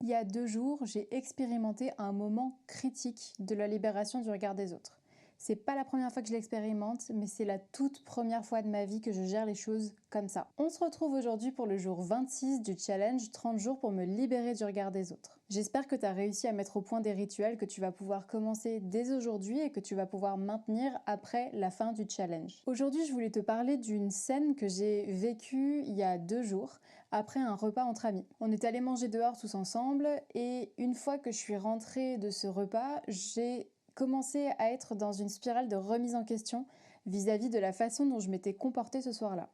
Il y a 2 jours, j'ai expérimenté un moment critique de la libération du regard des autres. C'est pas la première fois que je l'expérimente, mais c'est la toute première fois de ma vie que je gère les choses comme ça. On se retrouve aujourd'hui pour le jour 26 du challenge 30 jours pour me libérer du regard des autres. J'espère que tu as réussi à mettre au point des rituels que tu vas pouvoir commencer dès aujourd'hui et que tu vas pouvoir maintenir après la fin du challenge. Aujourd'hui, je voulais te parler d'une scène que j'ai vécue il y a 2 jours, après un repas entre amis. On est allé manger dehors tous ensemble et une fois que je suis rentrée de ce repas, j'ai commencé à être dans une spirale de remise en question vis-à-vis de la façon dont je m'étais comportée ce soir-là.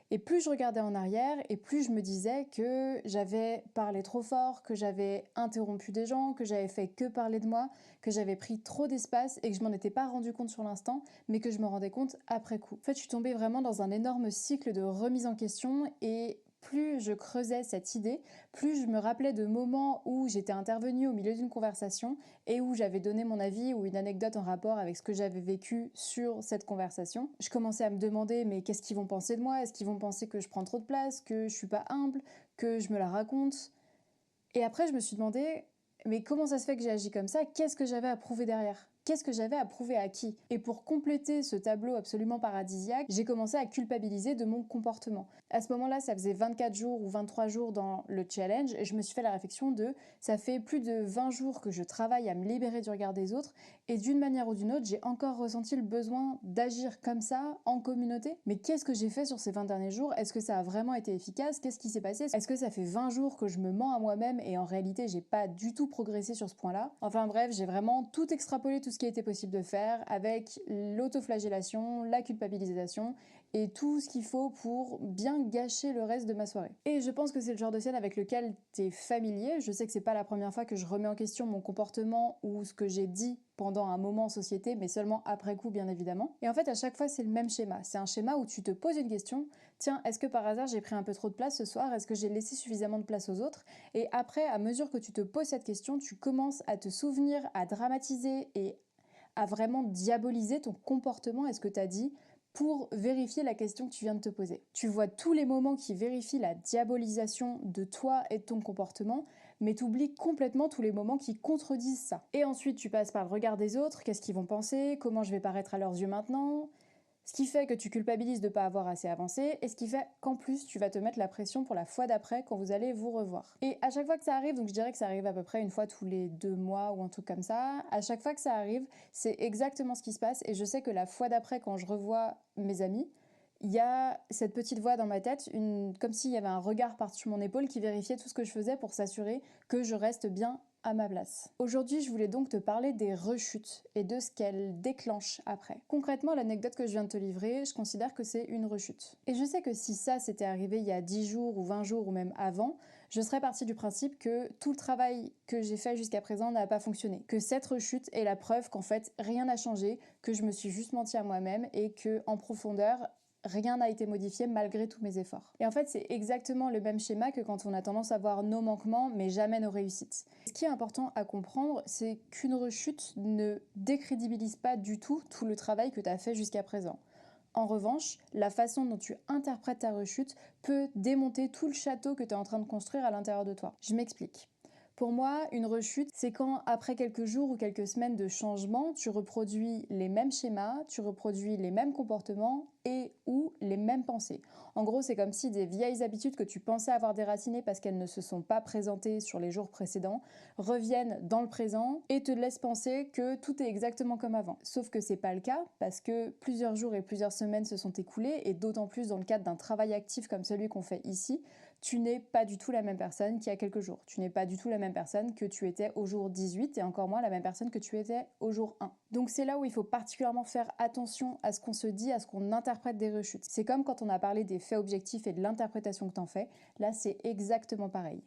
Et plus je regardais en arrière, et plus je me disais que j'avais parlé trop fort, que j'avais interrompu des gens, que j'avais fait que parler de moi, que j'avais pris trop d'espace et que je m'en étais pas rendu compte sur l'instant, mais que je me rendais compte après coup. En fait, je suis tombée vraiment dans un énorme cycle de remise en question et plus je creusais cette idée, plus je me rappelais de moments où j'étais intervenue au milieu d'une conversation et où j'avais donné mon avis ou une anecdote en rapport avec ce que j'avais vécu sur cette conversation. Je commençais à me demander mais qu'est-ce qu'ils vont penser de moi? Est-ce qu'ils vont penser que je prends trop de place, que je suis pas humble, que je me la raconte? Et après je me suis demandé mais comment ça se fait que j'ai agi comme ça? Qu'est-ce que j'avais à prouver derrière? Qu'est-ce que j'avais à prouver à qui? Et pour compléter ce tableau absolument paradisiaque, j'ai commencé à culpabiliser de mon comportement. À ce moment-là, ça faisait 24 jours ou 23 jours dans le challenge et je me suis fait la réflexion de ça fait plus de 20 jours que je travaille à me libérer du regard des autres et d'une manière ou d'une autre, j'ai encore ressenti le besoin d'agir comme ça en communauté. Mais qu'est-ce que j'ai fait sur ces 20 derniers jours? Est-ce que ça a vraiment été efficace? Qu'est-ce qui s'est passé? Est-ce que ça fait 20 jours que je me mens à moi-même et en réalité, j'ai pas du tout progressé sur ce point-là? Enfin bref, j'ai vraiment tout extrapolé, tout ce qui a été possible de faire avec l'autoflagellation, la culpabilisation et tout ce qu'il faut pour bien gâcher le reste de ma soirée. Et je pense que c'est le genre de scène avec lequel t'es familier. Je sais que c'est pas la première fois que je remets en question mon comportement ou ce que j'ai dit pendant un moment en société, mais seulement après coup, bien évidemment. Et en fait, à chaque fois, c'est le même schéma. C'est un schéma où tu te poses une question. Tiens, est-ce que par hasard, j'ai pris un peu trop de place ce soir? Est-ce que j'ai laissé suffisamment de place aux autres? Et après, à mesure que tu te poses cette question, tu commences à te souvenir, à dramatiser et à vraiment diaboliser ton comportement et ce que tu as dit pour vérifier la question que tu viens de te poser. Tu vois tous les moments qui vérifient la diabolisation de toi et de ton comportement, mais tu oublies complètement tous les moments qui contredisent ça. Et ensuite, tu passes par le regard des autres, qu'est-ce qu'ils vont penser, comment je vais paraître à leurs yeux maintenant, ce qui fait que tu culpabilises de ne pas avoir assez avancé, et ce qui fait qu'en plus, tu vas te mettre la pression pour la fois d'après quand vous allez vous revoir. Et à chaque fois que ça arrive, donc je dirais que ça arrive à peu près une fois tous les 2 mois ou un truc comme ça, à chaque fois que ça arrive, c'est exactement ce qui se passe, et je sais que la fois d'après, quand je revois mes amis, il y a cette petite voix dans ma tête, comme s'il y avait un regard par-dessus mon épaule qui vérifiait tout ce que je faisais pour s'assurer que je reste bien à ma place. Aujourd'hui, je voulais donc te parler des rechutes et de ce qu'elles déclenchent après. Concrètement, l'anecdote que je viens de te livrer, je considère que c'est une rechute. Et je sais que si ça s'était arrivé il y a 10 jours ou 20 jours ou même avant, je serais partie du principe que tout le travail que j'ai fait jusqu'à présent n'a pas fonctionné. Que cette rechute est la preuve qu'en fait, rien n'a changé, que je me suis juste menti à moi-même et que, en profondeur, rien n'a été modifié malgré tous mes efforts. Et en fait, c'est exactement le même schéma que quand on a tendance à voir nos manquements, mais jamais nos réussites. Ce qui est important à comprendre, c'est qu'une rechute ne décrédibilise pas du tout le travail que tu as fait jusqu'à présent. En revanche, la façon dont tu interprètes ta rechute peut démonter tout le château que tu es en train de construire à l'intérieur de toi. Je m'explique. Pour moi, une rechute, c'est quand, après quelques jours ou quelques semaines de changement, tu reproduis les mêmes schémas, tu reproduis les mêmes comportements et ou les mêmes pensées. En gros, c'est comme si des vieilles habitudes que tu pensais avoir déracinées parce qu'elles ne se sont pas présentées sur les jours précédents reviennent dans le présent et te laissent penser que tout est exactement comme avant. Sauf que c'est pas le cas parce que plusieurs jours et plusieurs semaines se sont écoulés et d'autant plus dans le cadre d'un travail actif comme celui qu'on fait ici, tu n'es pas du tout la même personne qu'il y a quelques jours. Tu n'es pas du tout la même personne que tu étais au jour 18 et encore moins la même personne que tu étais au jour 1. Donc c'est là où il faut particulièrement faire attention à ce qu'on se dit, à ce qu'on interprète des rechutes. C'est comme quand on a parlé des faits objectifs et de l'interprétation que t'en fais, là c'est exactement pareil.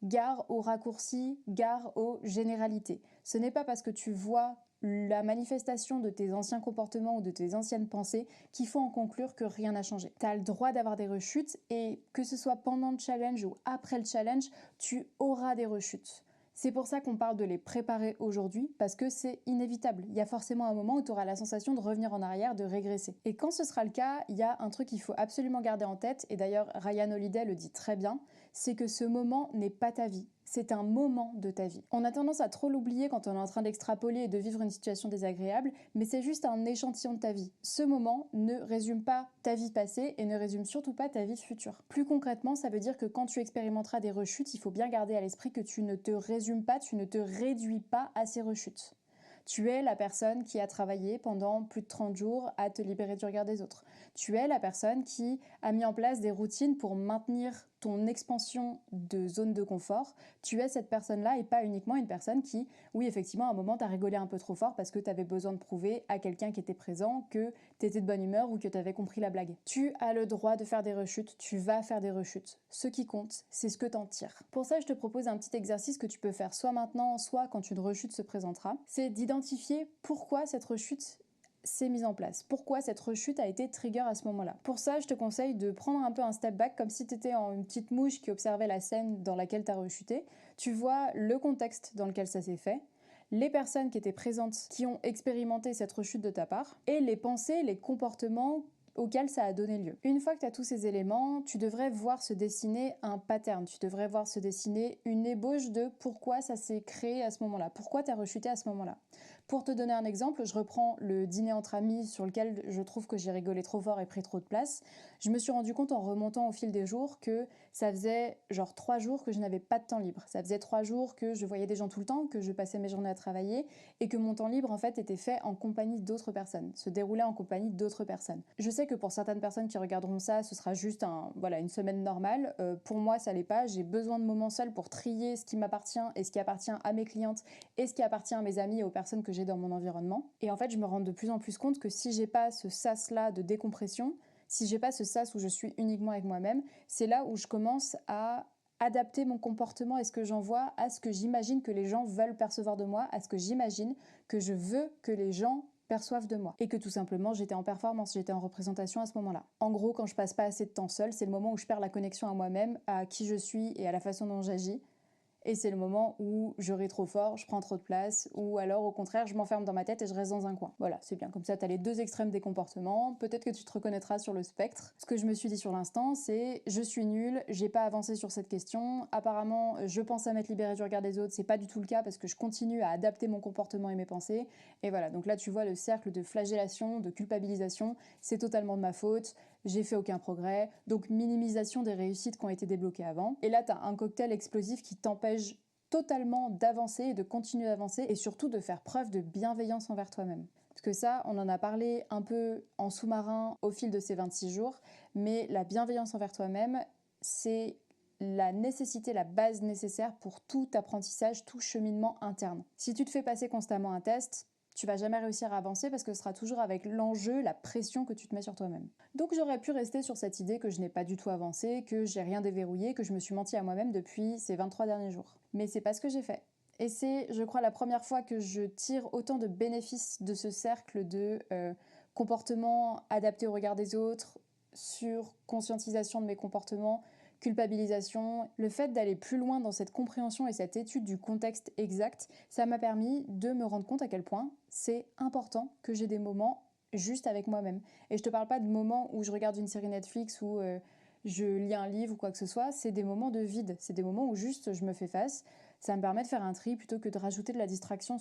Gare aux raccourcis, gare aux généralités. Ce n'est pas parce que tu vois la manifestation de tes anciens comportements ou de tes anciennes pensées qu'il faut en conclure que rien n'a changé. Tu as le droit d'avoir des rechutes et que ce soit pendant le challenge ou après le challenge, tu auras des rechutes. C'est pour ça qu'on parle de les préparer aujourd'hui, parce que c'est inévitable. Il y a forcément un moment où tu auras la sensation de revenir en arrière, de régresser. Et quand ce sera le cas, il y a un truc qu'il faut absolument garder en tête, et d'ailleurs Ryan Holiday le dit très bien, c'est que ce moment n'est pas ta vie. C'est un moment de ta vie. On a tendance à trop l'oublier quand on est en train d'extrapoler et de vivre une situation désagréable, mais c'est juste un échantillon de ta vie. Ce moment ne résume pas ta vie passée et ne résume surtout pas ta vie future. Plus concrètement, ça veut dire que quand tu expérimenteras des rechutes, il faut bien garder à l'esprit que tu ne te résumes pas, tu ne te réduis pas à ces rechutes. Tu es la personne qui a travaillé pendant plus de 30 jours à te libérer du regard des autres. Tu es la personne qui a mis en place des routines pour maintenir ton expansion de zone de confort. Tu es cette personne-là et pas uniquement une personne qui, oui, effectivement, à un moment, t'as rigolé un peu trop fort parce que t'avais besoin de prouver à quelqu'un qui était présent que t'étais de bonne humeur ou que t'avais compris la blague. Tu as le droit de faire des rechutes, tu vas faire des rechutes. Ce qui compte, c'est ce que t'en tires. Pour ça, je te propose un petit exercice que tu peux faire soit maintenant, soit quand une rechute se présentera. C'est d'identifier pourquoi cette rechute s'est mise en place. Pourquoi cette rechute a été trigger à ce moment-là. Pour ça, je te conseille de prendre un peu un step back, comme si tu étais une petite mouche qui observait la scène dans laquelle tu as rechuté. Tu vois le contexte dans lequel ça s'est fait, les personnes qui étaient présentes, qui ont expérimenté cette rechute de ta part, et les pensées, les comportements auquel ça a donné lieu. Une fois que tu as tous ces éléments, tu devrais voir se dessiner un pattern, tu devrais voir se dessiner une ébauche de pourquoi ça s'est créé à ce moment-là, pourquoi tu as rechuté à ce moment-là. Pour te donner un exemple, je reprends le dîner entre amis sur lequel je trouve que j'ai rigolé trop fort et pris trop de place. Je me suis rendu compte en remontant au fil des jours que ça faisait genre 3 jours que je n'avais pas de temps libre. Ça faisait 3 jours que je voyais des gens tout le temps, que je passais mes journées à travailler et que mon temps libre en fait était fait en compagnie d'autres personnes, se déroulait en compagnie d'autres personnes. Je sais que pour certaines personnes qui regarderont ça, ce sera juste une semaine normale. Pour moi, ça l'est pas. J'ai besoin de moments seuls pour trier ce qui m'appartient et ce qui appartient à mes clientes et ce qui appartient à mes amis et aux personnes que j'ai dans mon environnement. Et en fait, je me rends de plus en plus compte que si j'ai pas ce sas-là de décompression, si j'ai pas ce sas où je suis uniquement avec moi-même, c'est là où je commence à adapter mon comportement et ce que j'envoie à ce que j'imagine que les gens veulent percevoir de moi, à ce que j'imagine que je veux que les gens perçoivent de moi. Et que tout simplement, j'étais en performance, j'étais en représentation à ce moment-là. En gros, quand je passe pas assez de temps seule, c'est le moment où je perds la connexion à moi-même, à qui je suis et à la façon dont j'agis. Et c'est le moment où je ris trop fort, je prends trop de place, ou alors au contraire, je m'enferme dans ma tête et je reste dans un coin. Voilà, c'est bien, comme ça t'as les deux extrêmes des comportements, peut-être que tu te reconnaîtras sur le spectre. Ce que je me suis dit sur l'instant, c'est je suis nulle, j'ai pas avancé sur cette question, apparemment je pense à m'être libérée du regard des autres, c'est pas du tout le cas parce que je continue à adapter mon comportement et mes pensées, et voilà, donc là tu vois le cercle de flagellation, de culpabilisation, c'est totalement de ma faute, j'ai fait aucun progrès, donc minimisation des réussites qui ont été débloquées avant. Et là, tu as un cocktail explosif qui t'empêche totalement d'avancer et de continuer d'avancer et surtout de faire preuve de bienveillance envers toi-même. Parce que ça, on en a parlé un peu en sous-marin au fil de ces 26 jours, mais la bienveillance envers toi-même, c'est la nécessité, la base nécessaire pour tout apprentissage, tout cheminement interne. Si tu te fais passer constamment un test, tu vas jamais réussir à avancer parce que ce sera toujours avec l'enjeu, la pression que tu te mets sur toi-même. Donc j'aurais pu rester sur cette idée que je n'ai pas du tout avancé, que j'ai rien déverrouillé, que je me suis menti à moi-même depuis ces 23 derniers jours. Mais c'est pas ce que j'ai fait. Et c'est, je crois, la première fois que je tire autant de bénéfices de ce cercle de comportement adapté au regard des autres, sur conscientisation de mes comportements, culpabilisation, le fait d'aller plus loin dans cette compréhension et cette étude du contexte exact, ça m'a permis de me rendre compte à quel point c'est important que j'ai des moments juste avec moi-même. Et je te parle pas de moments où je regarde une série Netflix ou je lis un livre ou quoi que ce soit, c'est des moments de vide, c'est des moments où juste je me fais face. Ça me permet de faire un tri plutôt que de rajouter de la distraction,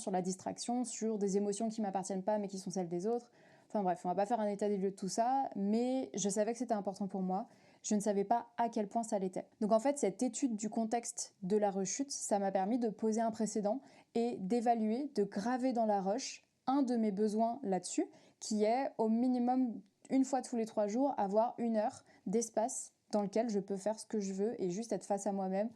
sur des émotions qui m'appartiennent pas mais qui sont celles des autres. Enfin bref, on va pas faire un état des lieux de tout ça, mais je savais que c'était important pour moi. Je ne savais pas à quel point ça l'était. Donc en fait, cette étude du contexte de la rechute, ça m'a permis de poser un précédent et d'évaluer, de graver dans la roche un de mes besoins là-dessus, qui est au minimum une fois tous les 3 jours, avoir 1 heure d'espace dans lequel je peux faire ce que je veux et juste être face à moi-même,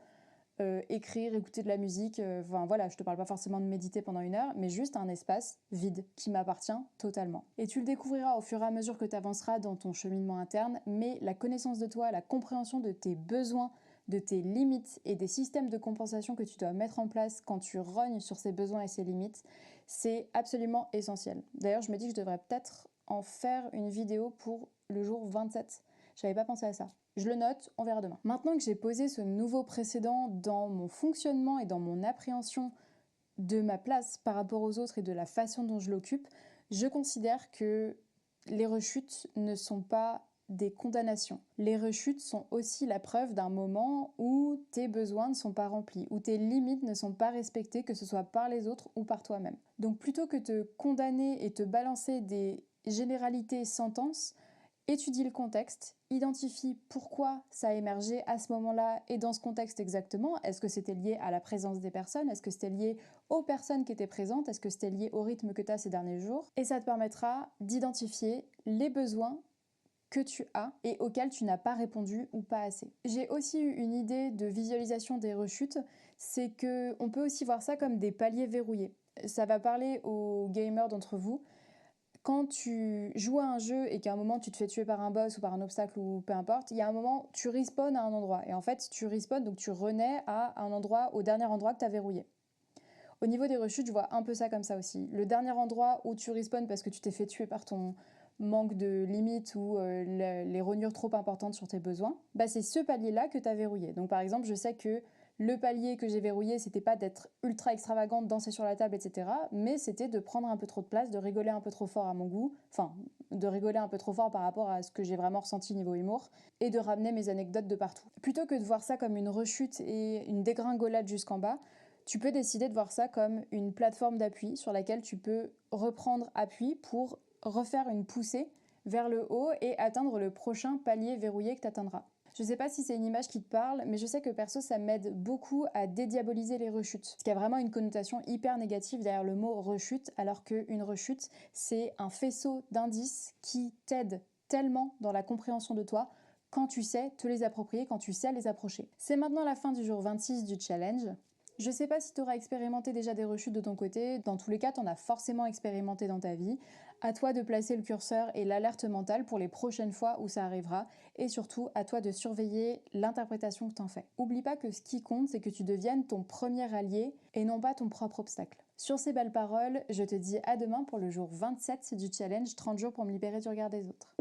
écrire, écouter de la musique, enfin voilà, je te parle pas forcément de méditer pendant 1 heure, mais juste un espace vide qui m'appartient totalement. Et tu le découvriras au fur et à mesure que tu avanceras dans ton cheminement interne, mais la connaissance de toi, la compréhension de tes besoins, de tes limites et des systèmes de compensation que tu dois mettre en place quand tu rognes sur ces besoins et ces limites, c'est absolument essentiel. D'ailleurs, je me dis que je devrais peut-être en faire une vidéo pour le jour 27. J'avais pas pensé à ça. Je le note, on verra demain. Maintenant que j'ai posé ce nouveau précédent dans mon fonctionnement et dans mon appréhension de ma place par rapport aux autres et de la façon dont je l'occupe, je considère que les rechutes ne sont pas des condamnations. Les rechutes sont aussi la preuve d'un moment où tes besoins ne sont pas remplis, où tes limites ne sont pas respectées, que ce soit par les autres ou par toi-même. Donc plutôt que te condamner et te balancer des généralités sentences, étudie le contexte, identifie pourquoi ça a émergé à ce moment-là et dans ce contexte exactement. Est-ce que c'était lié à la présence des personnes? Est-ce que c'était lié aux personnes qui étaient présentes? Est-ce que c'était lié au rythme que tu as ces derniers jours? Et ça te permettra d'identifier les besoins que tu as et auxquels tu n'as pas répondu ou pas assez. J'ai aussi eu une idée de visualisation des rechutes, c'est que on peut aussi voir ça comme des paliers verrouillés. Ça va parler aux gamers d'entre vous. Quand tu joues à un jeu et qu'à un moment tu te fais tuer par un boss ou par un obstacle ou peu importe, il y a un moment tu respawns à un endroit. Et en fait, tu respawns, donc tu renais à un endroit, au dernier endroit que tu as verrouillé. Au niveau des rechutes, je vois un peu ça comme ça aussi. Le dernier endroit où tu respawns parce que tu t'es fait tuer par ton manque de limites ou les rognures trop importantes sur tes besoins, bah c'est ce palier-là que tu as verrouillé. Donc par exemple, je sais que le palier que j'ai verrouillé, c'était pas d'être ultra extravagante, danser sur la table, etc. Mais c'était de prendre un peu trop de place, de rigoler un peu trop fort à mon goût, enfin, de rigoler un peu trop fort par rapport à ce que j'ai vraiment ressenti niveau humour, et de ramener mes anecdotes de partout. Plutôt que de voir ça comme une rechute et une dégringolade jusqu'en bas, tu peux décider de voir ça comme une plateforme d'appui sur laquelle tu peux reprendre appui pour refaire une poussée vers le haut et atteindre le prochain palier verrouillé que tu atteindras. Je sais pas si c'est une image qui te parle, mais je sais que perso ça m'aide beaucoup à dédiaboliser les rechutes. Parce qu'il y a vraiment une connotation hyper négative derrière le mot rechute, alors qu'une rechute, c'est un faisceau d'indices qui t'aide tellement dans la compréhension de toi quand tu sais te les approprier, quand tu sais les approcher. C'est maintenant la fin du jour 26 du challenge. Je sais pas si tu auras expérimenté déjà des rechutes de ton côté, dans tous les cas, tu en as forcément expérimenté dans ta vie. À toi de placer le curseur et l'alerte mentale pour les prochaines fois où ça arrivera, et surtout à toi de surveiller l'interprétation que tu en fais. Oublie pas que ce qui compte, c'est que tu deviennes ton premier allié et non pas ton propre obstacle. Sur ces belles paroles, je te dis à demain pour le jour 27 du challenge 30 jours pour me libérer du regard des autres.